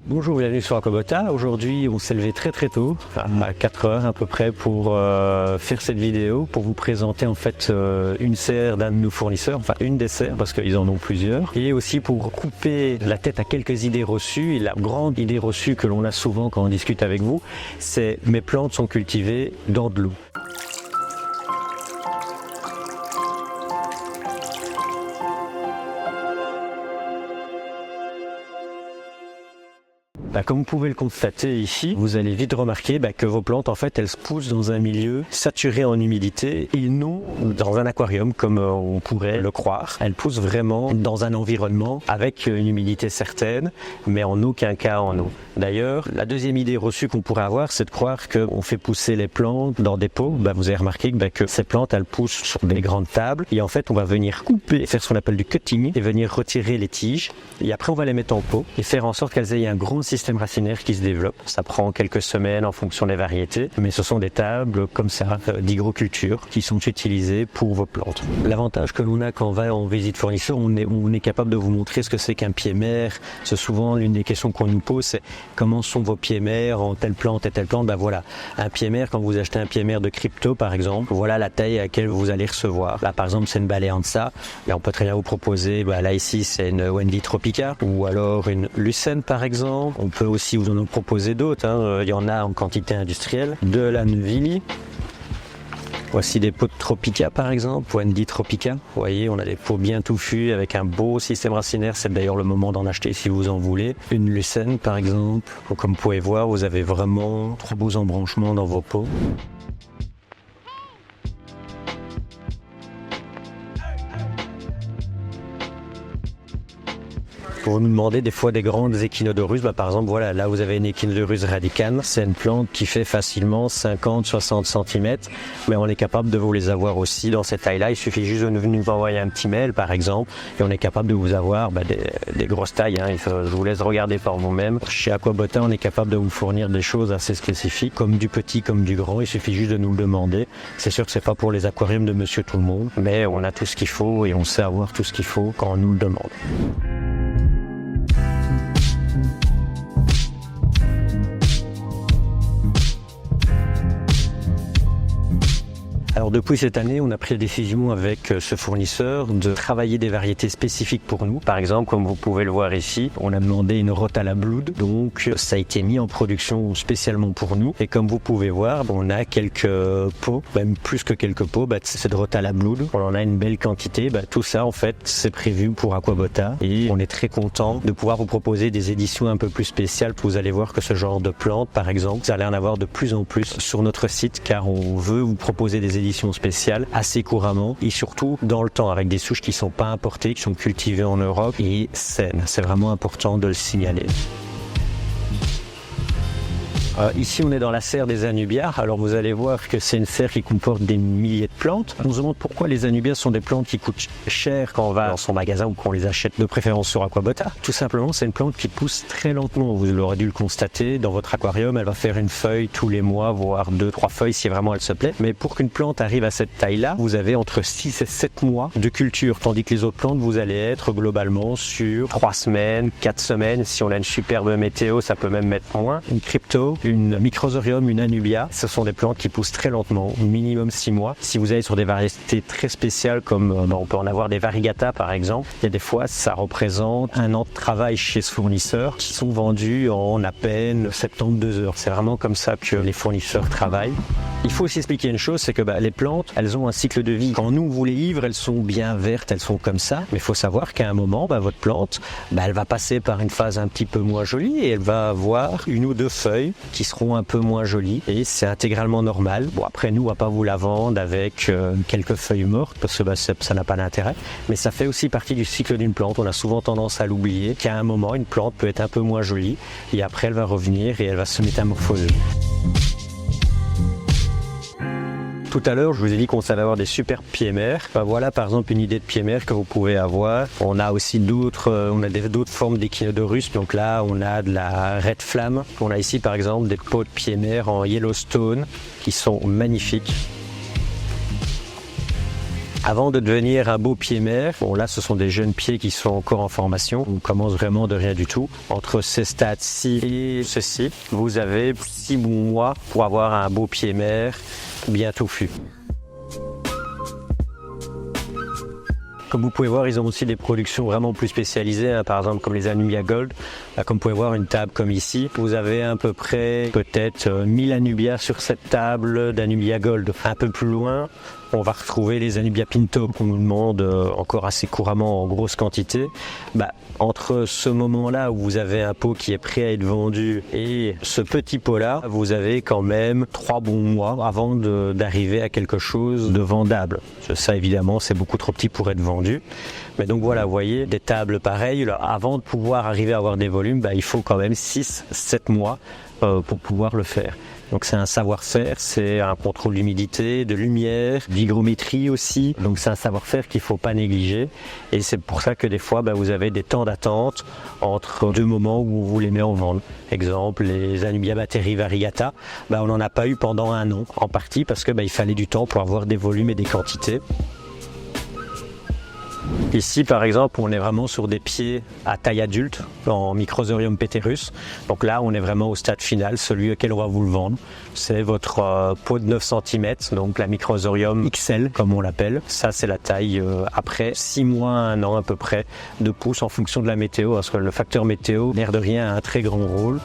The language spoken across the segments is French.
Bonjour, bienvenue sur Aquabota. Aujourd'hui, on s'est levé très tôt, à 4 heures à peu près, pour faire cette vidéo, pour vous présenter en fait une serre d'un de nos fournisseurs, enfin une des serres parce qu'ils en ont plusieurs, et aussi pour couper la tête à quelques idées reçues. Et la grande idée reçue que l'on a souvent quand on discute avec vous, c'est mes plantes sont cultivées dans de l'eau. Comme vous pouvez le constater ici, vous allez vite remarquer que vos plantes, en fait, elles se poussent dans un milieu saturé en humidité et non dans un aquarium comme on pourrait le croire. Elles poussent vraiment dans un environnement avec une humidité certaine, mais en aucun cas en eau. D'ailleurs, la deuxième idée reçue qu'on pourrait avoir, c'est de croire qu'on fait pousser les plantes dans des pots. Vous avez remarqué que ces plantes, elles poussent sur des grandes tables et en fait, on va venir couper, faire ce qu'on appelle du cutting et venir retirer les tiges. Et après, on va les mettre en pot et faire en sorte qu'elles aient un grand système racinaire qui se développe. Ça prend quelques semaines en fonction des variétés, mais ce sont des tables comme ça d'hygroculture qui sont utilisées pour vos plantes. L'avantage que l'on a quand on va en visite fournisseur, on est capable de vous montrer ce que c'est qu'un pied mère. C'est souvent l'une des questions qu'on nous pose, c'est comment sont vos pieds mères en telle plante et telle plante. Voilà, un pied mère, quand vous achetez un pied mère de crypto par exemple, voilà la taille à laquelle vous allez recevoir. Là par exemple c'est une Baleantza, on peut très bien vous proposer, là ici c'est une Wendy Tropica ou alors une Lucène par exemple. On peut aussi vous en proposer d'autres, il y en a en quantité industrielle, de la Neuville. Voici des pots de Tropica par exemple, Wendy Tropica. Vous voyez, on a des pots bien touffus avec un beau système racinaire. C'est d'ailleurs le moment d'en acheter si vous en voulez. Une Lucène par exemple. Comme vous pouvez voir, vous avez vraiment 3 beaux embranchements dans vos pots. Pour nous demander des fois des grandes échinodorus, par exemple, voilà, là vous avez une échinodorus radicane, c'est une plante qui fait facilement 50-60 cm, mais on est capable de vous les avoir aussi dans cette taille-là. Il suffit juste de nous envoyer un petit mail, par exemple, et on est capable de vous avoir des grosses tailles. Je vous laisse regarder par vous-même. Chez Aquabota, on est capable de vous fournir des choses assez spécifiques, comme du petit, comme du grand. Il suffit juste de nous le demander. C'est sûr que c'est pas pour les aquariums de Monsieur Tout le Monde, mais on a tout ce qu'il faut et on sait avoir tout ce qu'il faut quand on nous le demande. Alors depuis cette année, on a pris la décision avec ce fournisseur de travailler des variétés spécifiques pour nous. Par exemple, comme vous pouvez le voir ici, on a demandé une Rotala Blood, donc ça a été mis en production spécialement pour nous. Et comme vous pouvez voir, on a quelques pots, même plus que quelques pots, c'est de Rotala Blood. On en a une belle quantité. Tout ça, en fait, c'est prévu pour Aquabota et on est très content de pouvoir vous proposer des éditions un peu plus spéciales. Vous allez voir que ce genre de plantes, par exemple, vous allez en avoir de plus en plus sur notre site car on veut vous proposer des éditions spéciales assez couramment et surtout dans le temps avec des souches qui ne sont pas importées, qui sont cultivées en Europe et saines. C'est vraiment important de le signaler. Ici on est dans la serre des Anubias. Alors vous allez voir que c'est une serre qui comporte des milliers de plantes. On se demande pourquoi les Anubias sont des plantes qui coûtent cher quand on va dans son magasin ou qu'on les achète de préférence sur Aquabota. Tout simplement c'est une plante qui pousse très lentement. Vous l'aurez dû le constater dans votre aquarium. Elle va faire une feuille tous les mois, voire 2-3 feuilles si vraiment elle se plaît. Mais pour qu'une plante arrive à cette taille-là, vous avez entre 6 et 7 mois de culture. Tandis que les autres plantes, vous allez être globalement sur 3 semaines, 4 semaines. Si on a une superbe météo, ça peut même mettre moins. Une crypto, une Microsorium, une Anubia, ce sont des plantes qui poussent très lentement, minimum 6 mois. Si vous allez sur des variétés très spéciales comme on peut en avoir des Variegata par exemple, il y a des fois ça représente un an de travail chez ce fournisseur qui sont vendus en à peine 72 heures. C'est vraiment comme ça que les fournisseurs travaillent. Il faut aussi expliquer une chose, c'est que les plantes, elles ont un cycle de vie. Quand nous on vous les livre, elles sont bien vertes, elles sont comme ça, mais il faut savoir qu'à un moment, votre plante, elle va passer par une phase un petit peu moins jolie et elle va avoir 1 ou 2 feuilles qui seront un peu moins jolies et c'est intégralement normal. Bon après nous on va pas vous la vendre avec quelques feuilles mortes parce que ça n'a pas d'intérêt, mais ça fait aussi partie du cycle d'une plante. On a souvent tendance à l'oublier qu'à un moment une plante peut être un peu moins jolie et après elle va revenir et elle va se métamorphoser. Tout à l'heure, je vous ai dit qu'on savait avoir des super pieds mères. Voilà par exemple une idée de pied mère que vous pouvez avoir. On a aussi d'autres formes d'échinodorus. Donc là, on a de la Red Flamme. On a ici par exemple des pots de pied mère en Yellowstone qui sont magnifiques. Avant de devenir un beau pied mère, bon là ce sont des jeunes pieds qui sont encore en formation, on commence vraiment de rien du tout. Entre ces stades-ci et ceci, vous avez 6 bons mois pour avoir un beau pied mère bien touffu. Comme vous pouvez voir, ils ont aussi des productions vraiment plus spécialisées, hein, par exemple comme les Anubia Gold. Là, comme vous pouvez voir, une table comme ici, vous avez à peu près peut-être 1000 Anubia sur cette table d'Anubia Gold. Un peu plus loin, on va retrouver les Anubia Pinto qu'on nous demande encore assez couramment en grosse quantité. Entre ce moment-là où vous avez un pot qui est prêt à être vendu et ce petit pot-là, vous avez quand même 3 bons mois avant d'arriver à quelque chose de vendable. Ça, évidemment, c'est beaucoup trop petit pour être vendu. Mais donc voilà, vous voyez, des tables pareilles, là, avant de pouvoir arriver à avoir des volumes, il faut quand même 6-7 mois pour pouvoir le faire. Donc c'est un savoir-faire, c'est un contrôle d'humidité, de lumière, d'hygrométrie aussi. Donc c'est un savoir-faire qu'il ne faut pas négliger. Et c'est pour ça que des fois, vous avez des temps d'attente entre 2 moments où vous les mettez en vente. Exemple, les Anubia Battery Variegata, on n'en a pas eu pendant 1 an, en partie parce que il fallait du temps pour avoir des volumes et des quantités. Ici, par exemple, on est vraiment sur des pieds à taille adulte, en Microsorium Peterus. Donc là, on est vraiment au stade final, celui auquel on va vous le vendre. C'est votre pot de 9 cm, donc la Microsorium XL, comme on l'appelle. Ça, c'est la taille après 6 mois, 1 an à peu près, de pouces en fonction de la météo, parce que le facteur météo, l'air de rien, a un très grand rôle.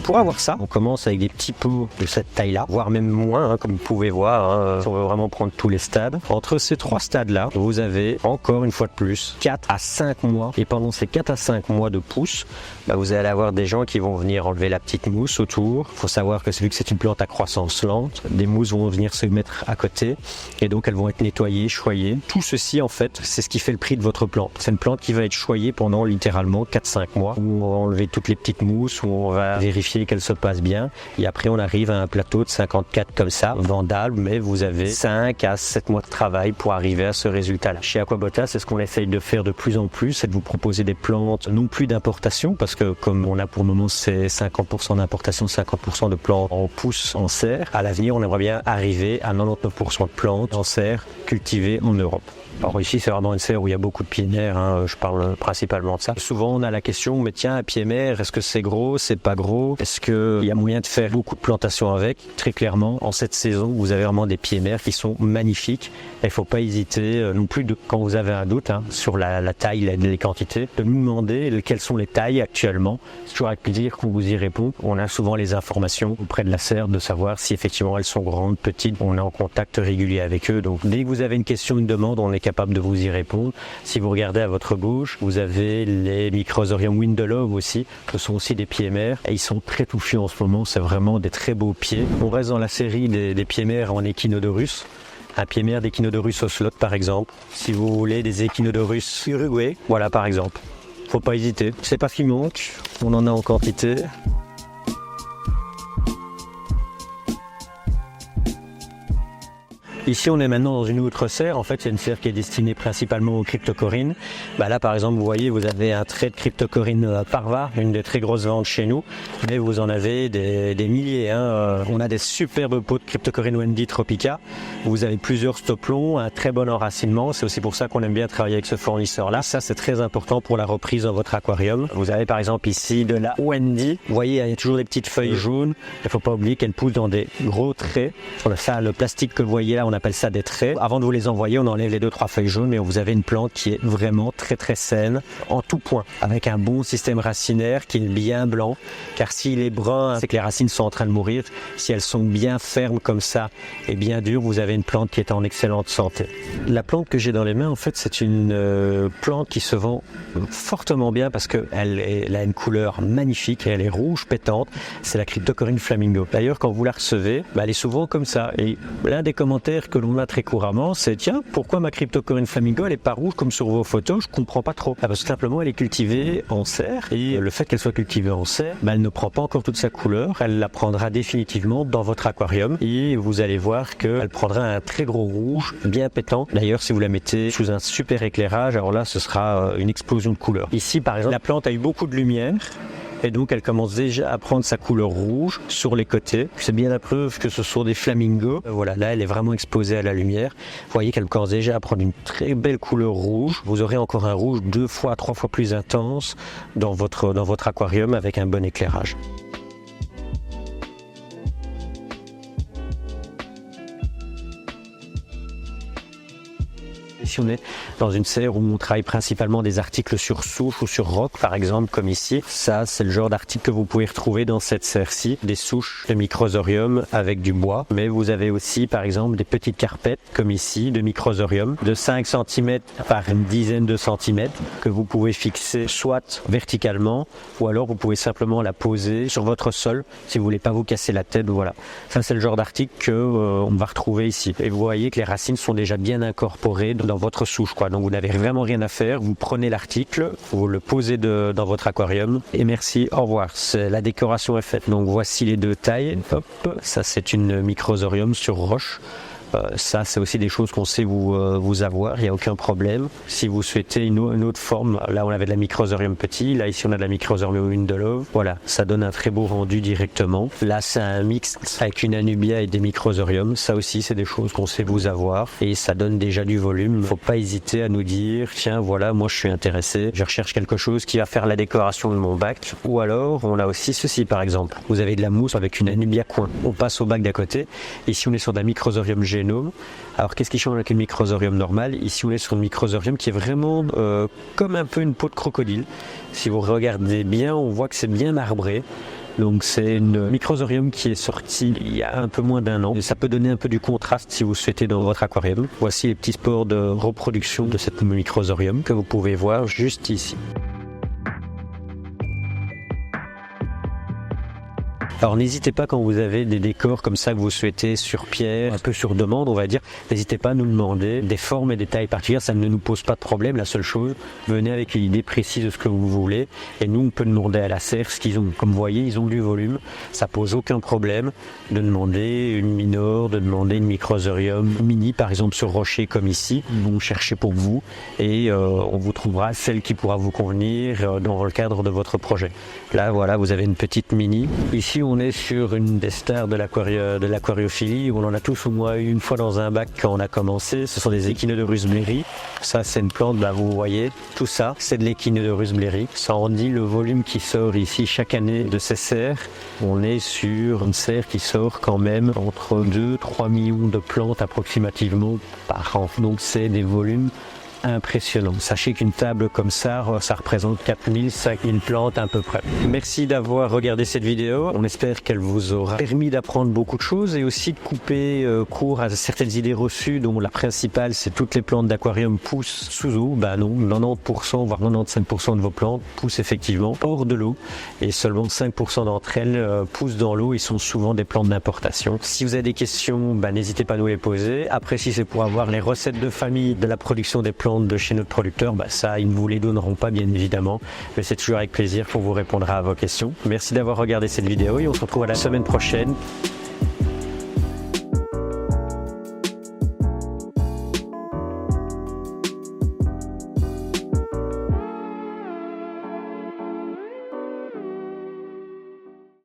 Pour avoir ça, on commence avec des petits pots de cette taille-là, voire même moins, comme vous pouvez voir, si on veut vraiment prendre tous les stades. Entre ces 3 stades-là, vous avez encore une fois de plus 4 à 5 mois. Et pendant ces 4 à 5 mois de pousse, vous allez avoir des gens qui vont venir enlever la petite mousse autour. Il faut savoir que vu que c'est une plante à croissance lente, des mousses vont venir se mettre à côté et donc elles vont être nettoyées, choyées. Tout ceci, en fait, c'est ce qui fait le prix de votre plante. C'est une plante qui va être choyée pendant littéralement 4-5 mois, où on va enlever toutes les petites mousses, où on va vérifier qu'elle se passe bien et après on arrive à un plateau de 54 comme ça, vendable, mais vous avez 5 à 7 mois de travail pour arriver à ce résultat-là. Chez Aquabota, c'est ce qu'on essaye de faire de plus en plus, c'est de vous proposer des plantes non plus d'importation, parce que comme on a pour le moment c'est 50% d'importation, 50% de plantes en pousse en serre, à l'avenir on aimerait bien arriver à 99% de plantes en serre cultivées en Europe. Alors ici c'est vraiment une serre où il y a beaucoup de pieds mères, je parle principalement de ça. Souvent on a la question, mais tiens, un pied mère, est-ce que c'est gros, c'est pas gros? Est-ce qu'il y a moyen de faire beaucoup de plantations avec? Très clairement, en cette saison, vous avez vraiment des pieds mères qui sont magnifiques. Il ne faut pas hésiter non plus, quand vous avez un doute sur la taille, les quantités, de nous demander quelles sont les tailles actuellement. C'est toujours avec plaisir qu'on vous y répond. On a souvent les informations auprès de la serre de savoir si effectivement elles sont grandes, petites. On est en contact régulier avec eux. Donc dès que vous avez une question, une demande, on est capable de vous y répondre. Si vous regardez à votre gauche, vous avez les Microsorium Windelove aussi. Ce sont aussi des pieds mères et ils sont très touffus en ce moment. C'est vraiment des très beaux pieds. On reste dans la série des pieds mères en Echinodorus. Un pied mère d'Echinodorus Ocelot par exemple. Si vous voulez des Echinodorus Uruguay, voilà par exemple. Faut pas hésiter. C'est pas ce qui manque. On en a en quantité. Ici, on est maintenant dans une autre serre. En fait, c'est une serre qui est destinée principalement aux cryptocorines. Là, par exemple, vous voyez, vous avez un trait de cryptocorine parva, une des très grosses ventes chez nous. Mais vous en avez des milliers. On a des superbes pots de cryptocorine Wendy Tropica. Vous avez plusieurs stoplons, un très bon enracinement. C'est aussi pour ça qu'on aime bien travailler avec ce fournisseur-là. Ça, c'est très important pour la reprise dans votre aquarium. Vous avez par exemple ici de la Wendy. Vous voyez, il y a toujours des petites feuilles jaunes. Il ne faut pas oublier qu'elles poussent dans des gros traits. Ça, le plastique que vous voyez là, on appelle ça des traits. Avant de vous les envoyer, on enlève les 2-3 feuilles jaunes, mais vous avez une plante qui est vraiment très très saine en tout point, avec un bon système racinaire qui est bien blanc, car s'il est brun, c'est que les racines sont en train de mourir. Si elles sont bien fermes comme ça et bien dures, vous avez une plante qui est en excellente santé. La plante que j'ai dans les mains, en fait, c'est une plante qui se vend fortement bien parce qu'elle a une couleur magnifique et elle est rouge pétante. C'est la Cryptocorine Flamingo. D'ailleurs, quand vous la recevez, elle est souvent comme ça. Et l'un des commentaires que l'on a très couramment, c'est tiens, pourquoi ma Cryptocorine Flamingo elle est pas rouge comme sur vos photos? Je comprends pas trop. Parce que simplement elle est cultivée en serre et le fait qu'elle soit cultivée en serre, elle ne prend pas encore toute sa couleur. Elle la prendra définitivement dans votre aquarium et vous allez voir qu'elle prendra un très gros rouge bien pétant. D'ailleurs, si vous la mettez sous un super éclairage, alors là ce sera une explosion de couleurs. Ici par exemple, la plante a eu beaucoup de lumière. et donc elle commence déjà à prendre sa couleur rouge sur les côtés. C'est bien la preuve que ce sont des flamingos. Voilà, là elle est vraiment exposée à la lumière. Vous voyez qu'elle commence déjà à prendre une très belle couleur rouge. Vous aurez encore un rouge 2 fois, 3 fois plus intense dans votre aquarium avec un bon éclairage. Ici, on est dans une serre où on travaille principalement des articles sur souche ou sur roc, par exemple, comme ici. Ça, c'est le genre d'article que vous pouvez retrouver dans cette serre-ci. Des souches de microsorium avec du bois. Mais vous avez aussi, par exemple, des petites carpettes, comme ici, de microsorium, de 5 cm par une dizaine de centimètres, que vous pouvez fixer soit verticalement, ou alors vous pouvez simplement la poser sur votre sol, si vous voulez pas vous casser la tête. Voilà. Ça, c'est le genre d'article qu'on va retrouver ici. Et vous voyez que les racines sont déjà bien incorporées dans votre souche, quoi. Donc vous n'avez vraiment rien à faire, vous prenez l'article, vous le posez dans votre aquarium et merci, au revoir. La décoration est faite. Donc voici les deux tailles. Hop, ça c'est une microsorium sur roche. Ça, c'est aussi des choses qu'on sait vous avoir, il n'y a aucun problème. Si vous souhaitez une autre forme, là on avait de la microsorium petit, là ici on a de la microsorium Indolove. Voilà, ça donne un très beau rendu directement. Là c'est un mix avec une Anubia et des microsoriums. Ça aussi c'est des choses qu'on sait vous avoir et ça donne déjà du volume. Il ne faut pas hésiter à nous dire, tiens voilà, moi je suis intéressé, je recherche quelque chose qui va faire la décoration de mon bac. Ou alors on a aussi ceci par exemple. Vous avez de la mousse avec une Anubia coin. On passe au bac d'à côté. Ici on est sur de la microsorium Génome. Alors qu'est-ce qui change avec une microsorium normale? Ici on est sur une microsorium qui est vraiment comme un peu une peau de crocodile. Si vous regardez bien, on voit que c'est bien marbré. Donc c'est une microsorium qui est sortie il y a un peu moins d'1 an. Et ça peut donner un peu du contraste si vous souhaitez dans votre aquarium. Voici les petits sports de reproduction de cette microsorium que vous pouvez voir juste ici. Alors n'hésitez pas quand vous avez des décors comme ça que vous souhaitez sur pierre, un peu sur demande on va dire, n'hésitez pas à nous demander des formes et des tailles particulières, ça ne nous pose pas de problème. La seule chose, venez avec une idée précise de ce que vous voulez et nous on peut demander à la serre ce qu'ils ont. Comme vous voyez, ils ont du volume, ça pose aucun problème de demander une minor, de demander une microsorium mini par exemple sur rocher comme ici. On cherchez pour vous et on vous trouvera celle qui pourra vous convenir dans le cadre de votre projet. Là voilà, vous avez une petite mini. Ici on est sur une des stars de l'aquariophilie où on en a tous au moins une fois dans un bac quand on a commencé. Ce sont des Echinodorus bleri. Ça c'est une plante, vous voyez, tout ça c'est de l'Echinodorus bleri. Ça en dit le volume qui sort ici chaque année de ces serres. On est sur une serre qui sort quand même entre 2-3 millions de plantes approximativement par an. Donc c'est des volumes impressionnant. Sachez qu'une table comme ça représente 4000-5000 plantes à peu près. Merci d'avoir regardé cette vidéo. On espère qu'elle vous aura permis d'apprendre beaucoup de choses et aussi de couper court à certaines idées reçues dont la principale c'est toutes les plantes d'aquarium poussent sous eau. Non, 90% voire 95% de vos plantes poussent effectivement hors de l'eau et seulement 5% d'entre elles poussent dans l'eau et sont souvent des plantes d'importation. Si vous avez des questions, n'hésitez pas à nous les poser. Après, si c'est pour avoir les recettes de famille de la production des plantes de chez notre producteur, ça ils ne vous les donneront pas bien évidemment, mais c'est toujours avec plaisir pour vous répondre à vos questions. Merci d'avoir regardé cette vidéo et on se retrouve à la semaine prochaine